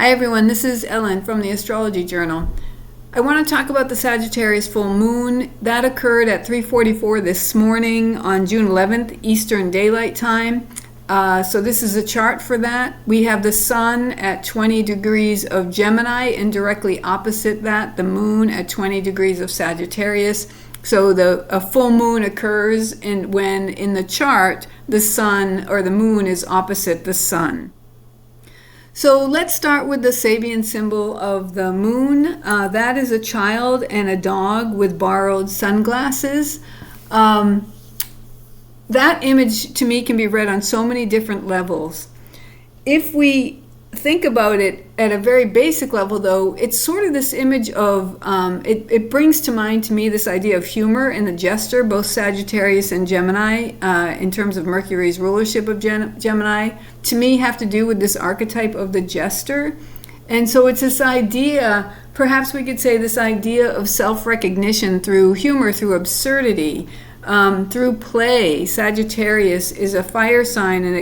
Hi everyone, this is Ellen from the Astrology Journal. I want to talk about the Sagittarius full moon. That occurred at 3:44 this morning on June 11th, Eastern Daylight Time. So this is a chart for that. We have the sun at 20 degrees of Gemini, and directly opposite that, the moon at 20 degrees of Sagittarius. So a full moon occurs when in the chart, the sun or the moon is opposite the sun. So let's start with the Sabian symbol of the moon. That is a child and a dog with borrowed sunglasses. That image to me can be read on so many different levels. If we think about it at a very basic level, though, it's sort of this image of, it brings to mind to me this idea of humor in the Jester, both Sagittarius and Gemini, in terms of Mercury's rulership of Gemini, to me have to do with this archetype of the Jester. And so it's this idea, perhaps we could say this idea of self-recognition through humor, through absurdity, through play. Sagittarius is a fire sign, and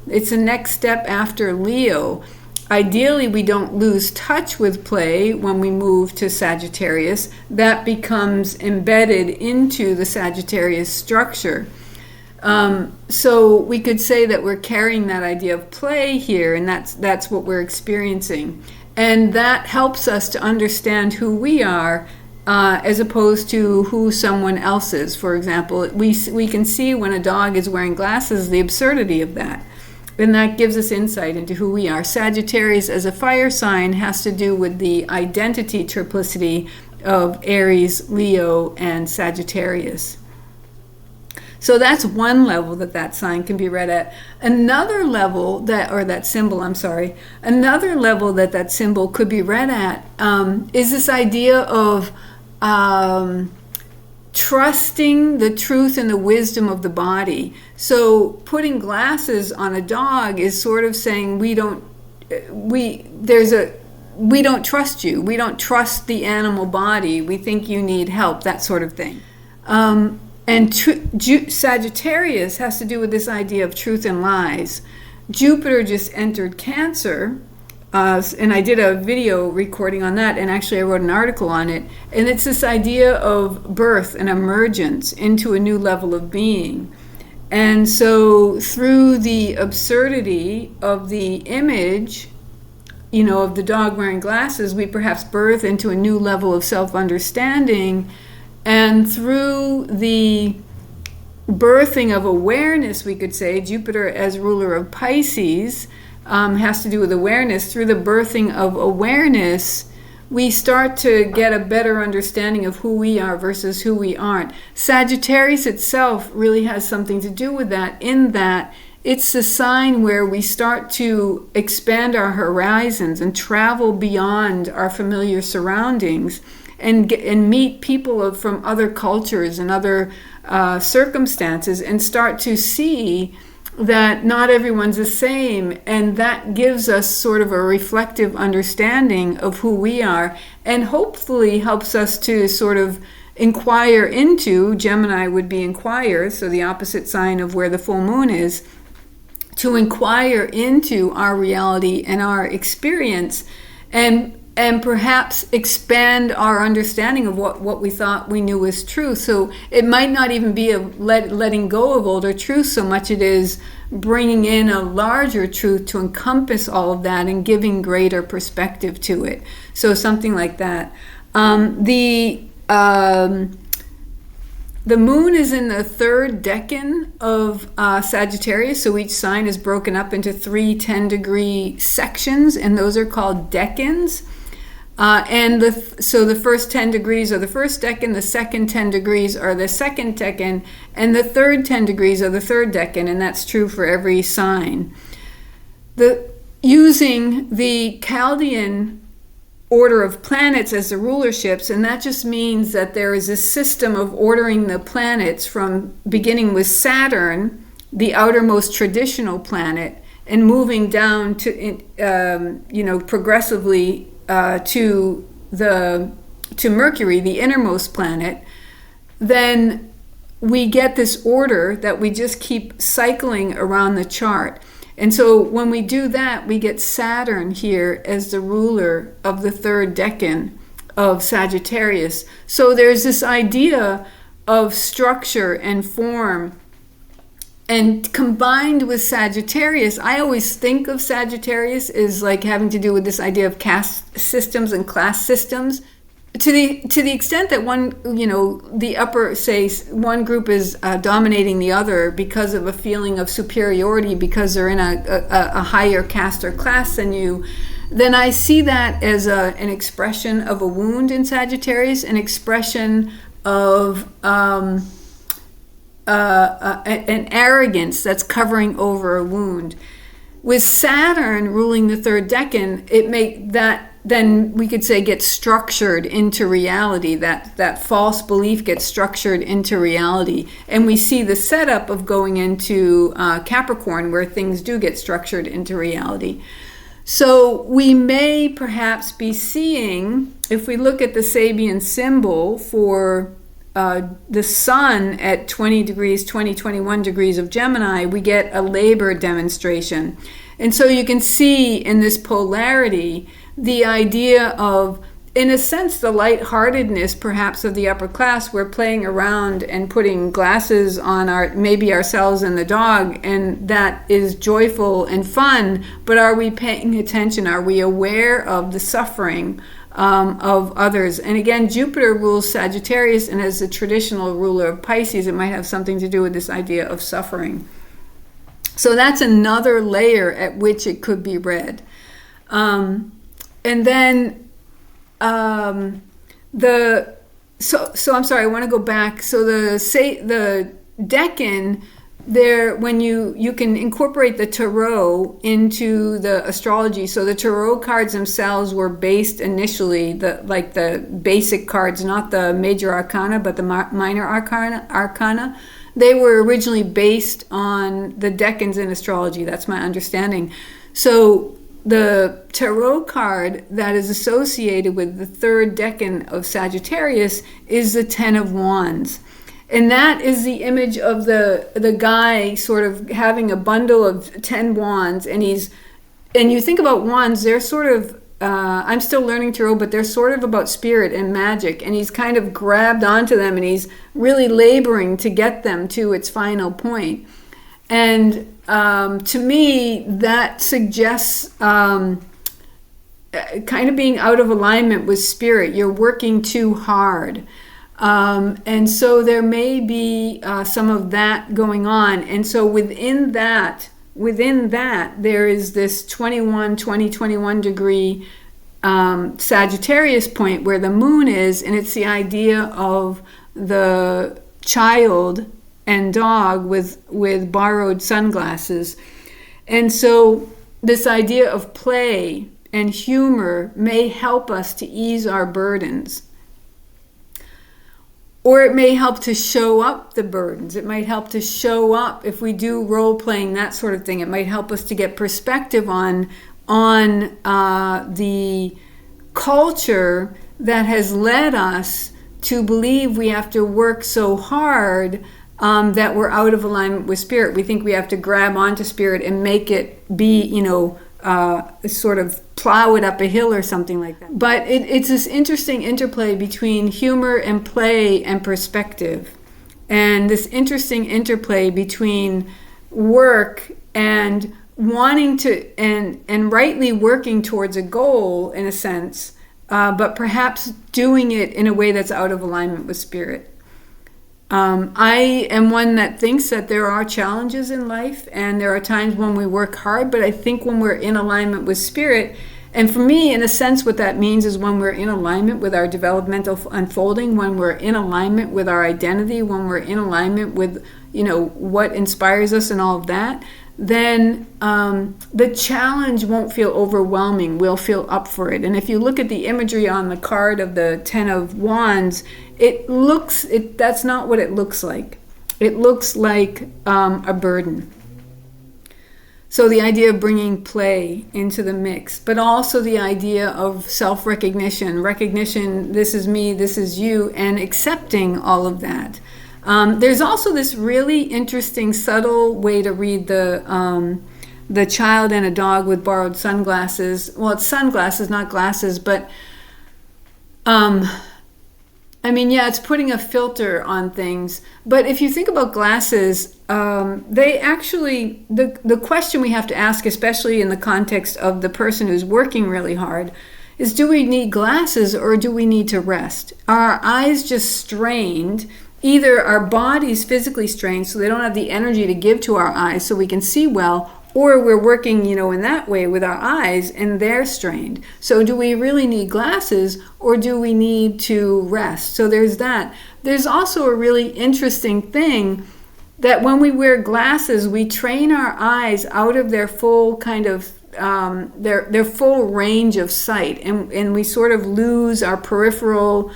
it's the next step after Leo. Ideally, we don't lose touch with play when we move to Sagittarius. That becomes embedded into the Sagittarius structure. So we could say that we're carrying that idea of play here, and that's what we're experiencing. And that helps us to understand who we are, as opposed to who someone else is. For example, we can see when a dog is wearing glasses the absurdity of that. And that gives us insight into who we are. Sagittarius as a fire sign has to do with the identity triplicity of Aries, Leo, and Sagittarius. So that's one level that sign can be read at. Another level that symbol could be read at is this idea of trusting the truth and the wisdom of the body. So putting glasses on a dog is sort of saying we don't trust you. We don't trust the animal body. We think you need help, that sort of thing. And Sagittarius has to do with this idea of truth and lies. Jupiter just entered Cancer, and I did a video recording on that, and actually I wrote an article on it. And it's this idea of birth and emergence into a new level of being. And so through the absurdity of the image, of the dog wearing glasses, we perhaps birth into a new level of self-understanding. And through the birthing of awareness, we could say, Jupiter as ruler of Pisces has to do with awareness. Through the birthing of awareness, we start to get a better understanding of who we are versus who we aren't. Sagittarius itself really has something to do with that, in that it's a sign where we start to expand our horizons and travel beyond our familiar surroundings, and meet people from other cultures and other circumstances, and start to see that not everyone's the same, and that gives us sort of a reflective understanding of who we are, and hopefully helps us to sort of inquire into, Gemini would be inquire, so the opposite sign of where the full moon is, to inquire into our reality and our experience, and perhaps expand our understanding of what we thought we knew was true. So it might not even be a letting go of older truth so much it is bringing in a larger truth to encompass all of that and giving greater perspective to it. So something like that. The moon is in the third decan of Sagittarius, so each sign is broken up into 3 10-degree sections, and those are called decans. So the first 10 degrees are the first decan, the second 10 degrees are the second decan, and the third 10 degrees are the third decan, and that's true for every sign. Using the Chaldean order of planets as the rulerships, and that just means that there is a system of ordering the planets from beginning with Saturn, the outermost traditional planet, and moving down to progressively to Mercury, the innermost planet. Then we get this order that we just keep cycling around the chart. And so when we do that, we get Saturn here as the ruler of the third decan of Sagittarius. So there's this idea of structure and form. And combined with Sagittarius, I always think of Sagittarius as like having to do with this idea of caste systems and class systems. To the extent that one, the upper, say, one group is dominating the other because of a feeling of superiority, because they're in a higher caste or class than you, then I see that as an expression of a wound in Sagittarius, an expression of an arrogance that's covering over a wound. With Saturn ruling the third decan, it make that, then we could say, get structured into reality. That false belief gets structured into reality. And we see the setup of going into Capricorn, where things do get structured into reality. So we may perhaps be seeing, if we look at the Sabian symbol for the sun at 21 degrees of Gemini, we get a labor demonstration. And so you can see in this polarity the idea of, in a sense, the lightheartedness perhaps of the upper class. We're playing around and putting glasses on maybe ourselves and the dog, and that is joyful and fun, but are we paying attention? Are we aware of the suffering of others? And again, Jupiter rules Sagittarius, and as the traditional ruler of Pisces, it might have something to do with this idea of suffering. So that's another layer at which it could be read. And then so I'm sorry, I want to go back. So the decan there, when you can incorporate the tarot into the astrology. So the tarot cards themselves were based initially, the basic cards, not the major arcana, but the minor arcana. They were originally based on the decans in astrology. That's my understanding. So the tarot card that is associated with the third decan of Sagittarius is the Ten of Wands. And that is the image of the guy sort of having a bundle of 10 wands. And you think about wands, they're sort of, I'm still learning tarot, but they're sort of about spirit and magic. And he's kind of grabbed onto them, and he's really laboring to get them to its final point. And to me, that suggests kind of being out of alignment with spirit. You're working too hard. And so there may be some of that going on. And so within that, there is this 21 degree Sagittarius point where the moon is, and it's the idea of the child and dog with borrowed sunglasses. And so this idea of play and humor may help us to ease our burdens. Or it may help to show up the burdens. It might help to show up, if we do role playing, that sort of thing. It might help us to get perspective on the culture that has led us to believe we have to work so hard that we're out of alignment with spirit. We think we have to grab onto spirit and make it be, sort of plow it up a hill or something like that. But it's this interesting interplay between humor and play and perspective, and this interesting interplay between work and wanting to and rightly working towards a goal in a sense, but perhaps doing it in a way that's out of alignment with spirit. I am one that thinks that there are challenges in life, and there are times when we work hard, but I think when we're in alignment with spirit, and for me, in a sense, what that means is when we're in alignment with our developmental unfolding, when we're in alignment with our identity, when we're in alignment with, what inspires us and all of that, then the challenge won't feel overwhelming. We'll feel up for it. And if you look at the imagery on the card of the Ten of Wands, that's not what it looks like. It looks like a burden. So the idea of bringing play into the mix, but also the idea of self-recognition, this is me, this is you, and accepting all of that. There's also this really interesting, subtle way to read the the child and a dog with borrowed sunglasses. Well, it's sunglasses, not glasses, but it's putting a filter on things. But if you think about glasses, they actually, the question we have to ask, especially in the context of the person who's working really hard, is do we need glasses or do we need to rest? Are our eyes just strained? Either our body's physically strained so they don't have the energy to give to our eyes so we can see well, or we're working, in that way with our eyes and they're strained. So do we really need glasses or do we need to rest? So there's that. There's also a really interesting thing that when we wear glasses, we train our eyes out of their full kind of their full range of sight, and we sort of lose our peripheral.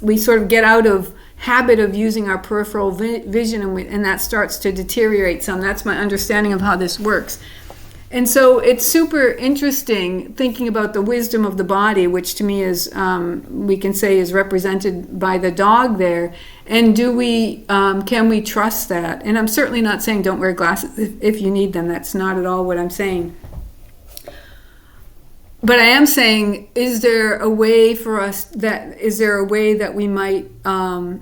We sort of get out of habit of using our peripheral vision, and that starts to deteriorate some. That's my understanding of how this works. And so it's super interesting thinking about the wisdom of the body, which to me is, we can say, is represented by the dog there. And can we trust that? And I'm certainly not saying don't wear glasses if you need them. That's not at all what I'm saying. But I am saying, is there a way that we might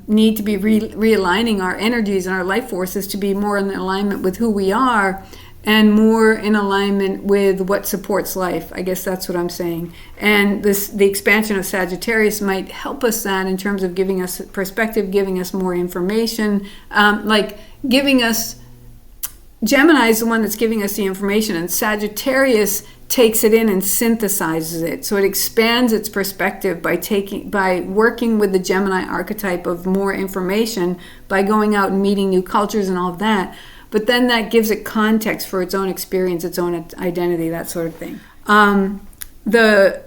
need to be realigning our energies and our life forces to be more in alignment with who we are and more in alignment with what supports life? I guess that's what I'm saying. And the expansion of Sagittarius might help us that in terms of giving us perspective, giving us more information, Gemini is the one that's giving us the information, and Sagittarius takes it in and synthesizes it. So it expands its perspective by working with the Gemini archetype of more information, by going out and meeting new cultures and all of that. But then that gives it context for its own experience, its own identity, that sort of thing. The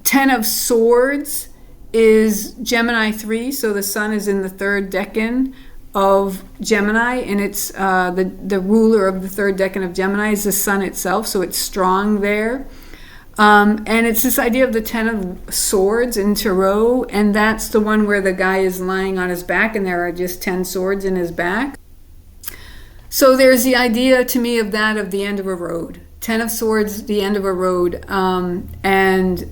Ten of Swords is Gemini 3, so the sun is in the third decan of Gemini, and it's the ruler of the third decan of Gemini is the sun itself, so it's strong there. And it's this idea of the Ten of Swords in Tarot, and that's the one where the guy is lying on his back and there are just 10 swords in his back. So there's the idea to me of the end of a road. Ten of Swords, the end of a road, and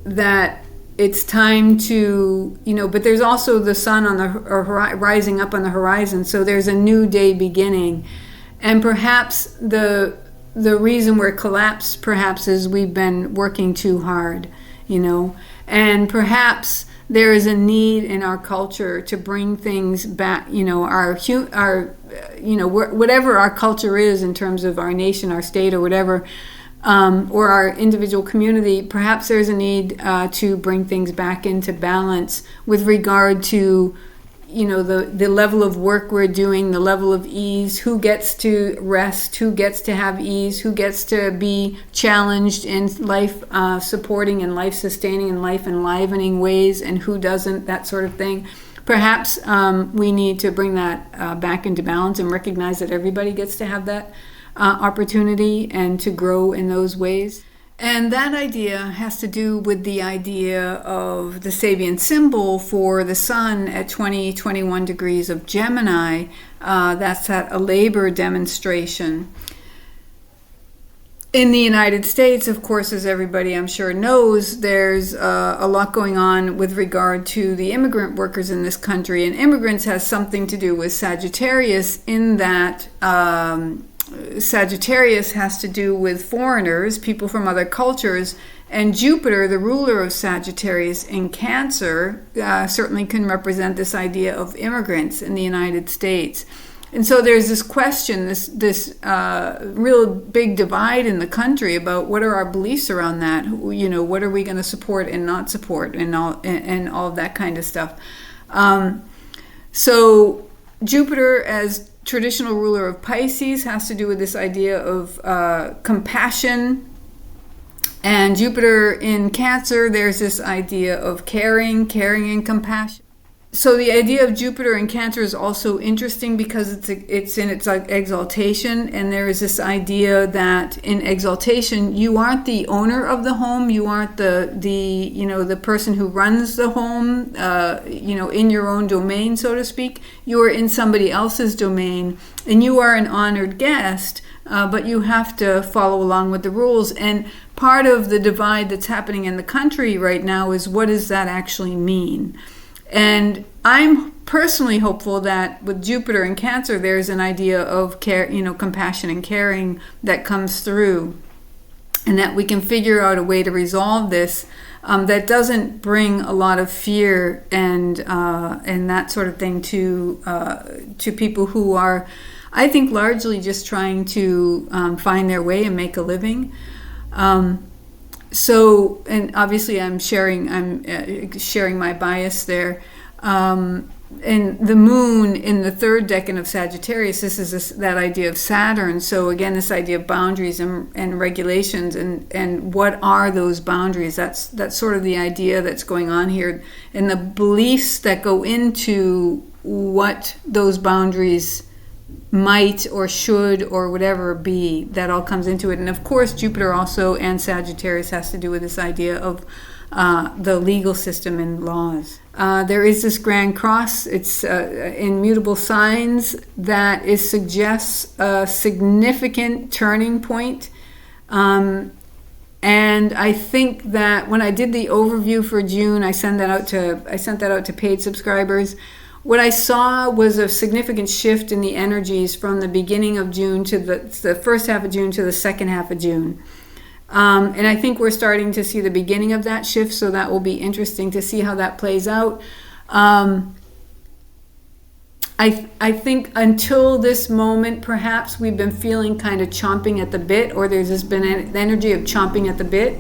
that it's time to, but there's also the sun on rising up on the horizon. So there's a new day beginning. And perhaps the reason we're collapsed perhaps is we've been working too hard, and perhaps there is a need in our culture to bring things back, whatever our culture is in terms of our nation, our state, or whatever, or our individual community. Perhaps there's a need to bring things back into balance with regard to, the level of work we're doing, the level of ease, who gets to rest, who gets to have ease, who gets to be challenged in life supporting and life sustaining and life enlivening ways, and who doesn't, that sort of thing. Perhaps we need to bring that back into balance and recognize that everybody gets to have that opportunity and to grow in those ways. And that idea has to do with the idea of the Sabian symbol for the sun at 21 degrees of Gemini. That's at a labor demonstration. In the United States, of course, as everybody I'm sure knows, there's a lot going on with regard to the immigrant workers in this country. And immigrants has something to do with Sagittarius in that Sagittarius has to do with foreigners, people from other cultures, and Jupiter, the ruler of Sagittarius in Cancer, certainly can represent this idea of immigrants in the United States. And so there's this question, this real big divide in the country about what are our beliefs around that. What are we going to support and not support, and all of that kind of stuff. So Jupiter, as traditional ruler of Pisces, has to do with this idea of compassion, and Jupiter in Cancer, there's this idea of caring and compassion. So the idea of Jupiter in Cancer is also interesting because it's in its exaltation, and there is this idea that in exaltation you aren't the owner of the home, you aren't the person who runs the home, in your own domain, so to speak. You are in somebody else's domain, and you are an honored guest. but you have to follow along with the rules. And part of the divide that's happening in the country right now is, what does that actually mean? And I'm personally hopeful that with Jupiter in Cancer, there's an idea of care, compassion and caring that comes through, and that we can figure out a way to resolve this that doesn't bring a lot of fear and that sort of thing to people who are, I think, largely just trying to find their way and make a living. So, and obviously I'm sharing my bias there. And the moon in the third decan of Sagittarius, this is that idea of Saturn. So again, this idea of boundaries and regulations, and what are those boundaries? That's sort of the idea that's going on here, and the beliefs that go into what those boundaries might or should or whatever be. That all comes into it. And of course, Jupiter also and Sagittarius has to do with this idea of the legal system and laws. There is this Grand Cross. It's in mutable signs that suggests a significant turning point. And I think that when I did the overview for June, I sent that out to paid subscribers. What I saw was a significant shift in the energies from the beginning of June to the first half of June to the second half of June. And I think we're starting to see the beginning of that shift, so that will be interesting to see how that plays out. I think until this moment, perhaps we've been feeling kind of chomping at the bit, or there's been an energy of chomping at the bit.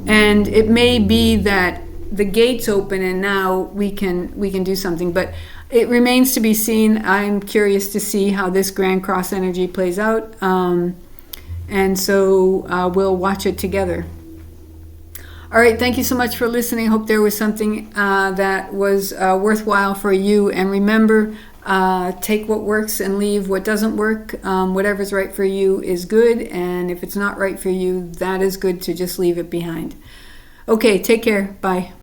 And it may be that the gates open and now we can do something, but it remains to be seen. I'm curious to see how this Grand Cross energy plays out. And so we'll watch it together. All right, thank you so much for listening. Hope there was something that was worthwhile for you. And remember, take what works and leave what doesn't work. Whatever's right for you is good. And if it's not right for you, that is good to just leave it behind. Okay, take care. Bye.